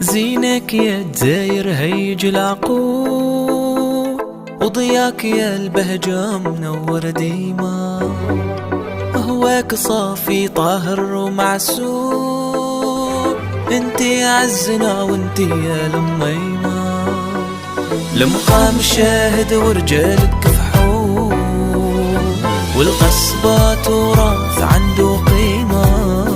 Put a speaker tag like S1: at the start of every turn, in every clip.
S1: زينك يا دزاير هيج العقول، وضياك يا البهجة منور ديما، هواك صافي طاهر ومعسول، انتي عزنا وانتي يا لميمة، لمقام الشاهد ورجالك فحول، والقصبة تراث عنده قيمة،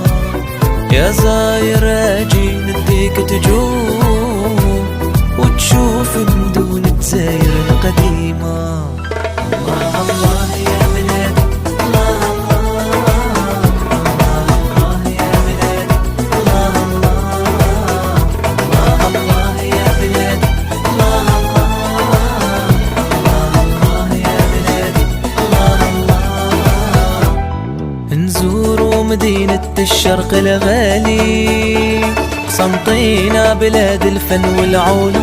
S1: يا زاير اجي نديك تجوم وتشوف من دون تزاير القديمة. الله الله يا بلاد، الله الله، الله يا بلاد، الله الله، الله يا بلاد، الله الله يا بلاد، الله الله. نزوروا مدينة الشرق الغالي، صنطينا بلاد الفن والعلوم،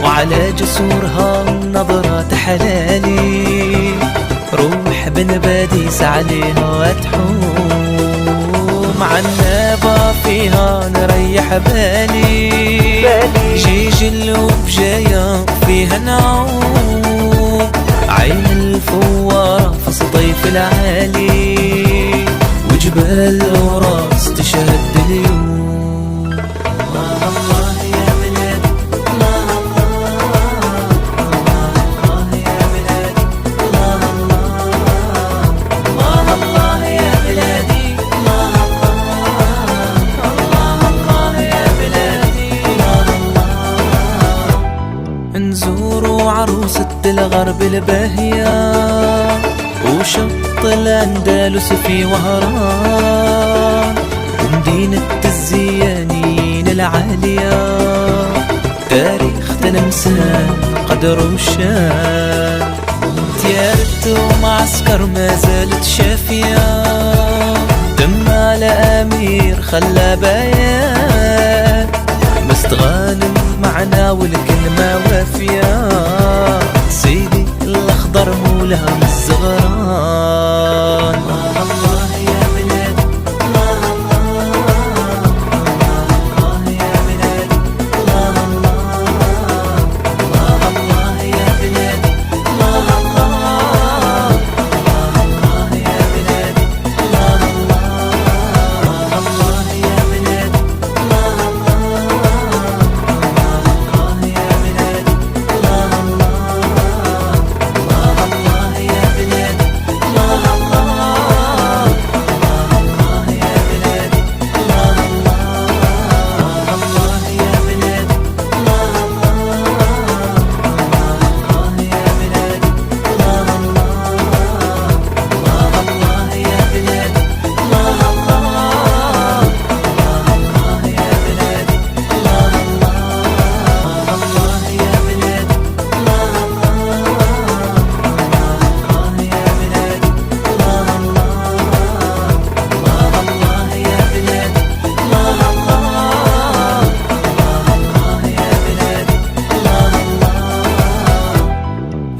S1: وعلى جسورها نظرات حلالي، روح بن باديس عليها تحوم، عالنابة فيها نريح بالي، جيج اللوب جاية فيها نعوم، عين الفوارة في الصيف العالي، وجبال وراس تشهد اليوم. الله الله يا بلاد، الله الله، الله يا بلاد، الله الله، الله يا بلادي، الله الله يا بلادي، الله الله. نزوروا عروسة الغرب الباهية، وشط الأندلس في وهران، ومدينة الزيانين العالية، تاريخ تلمسان قدر وشان، تيارت ومعسكر ما زالت شافية، تم على أمير خلى بيان، مستغانم معنا والكلمة وافية، سيدي الأخضر مولها من الزغران. الله يا بلاد، الله الله، الله يا بلاد، الله الله، الله يا بلاد، الله الله، الله يا بلاد، الله الله يا بلاد، الله الله يا بلاد، الله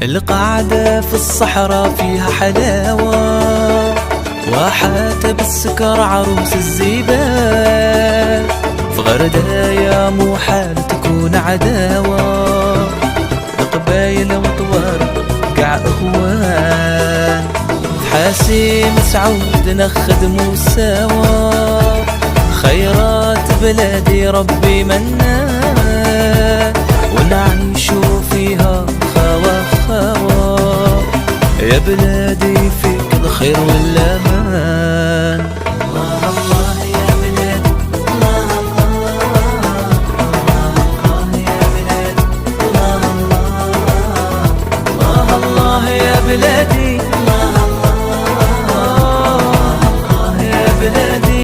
S1: القعدة في الصحراء فيها حلاوة، واحات بالسكر عروس الزيبان، في غردايا مو حال تكون عداوة، قبايل وطوارق قاع اخوان، حاسيم سعود نخدمو سوا، خيرات بلادي ربي منان، ونعيشو فيها خوا خوا، يا بلادي فيك الخير والامان. الله الله يا بلاد، الله الله، الله يا بلاد، الله الله، الله يا بلادي.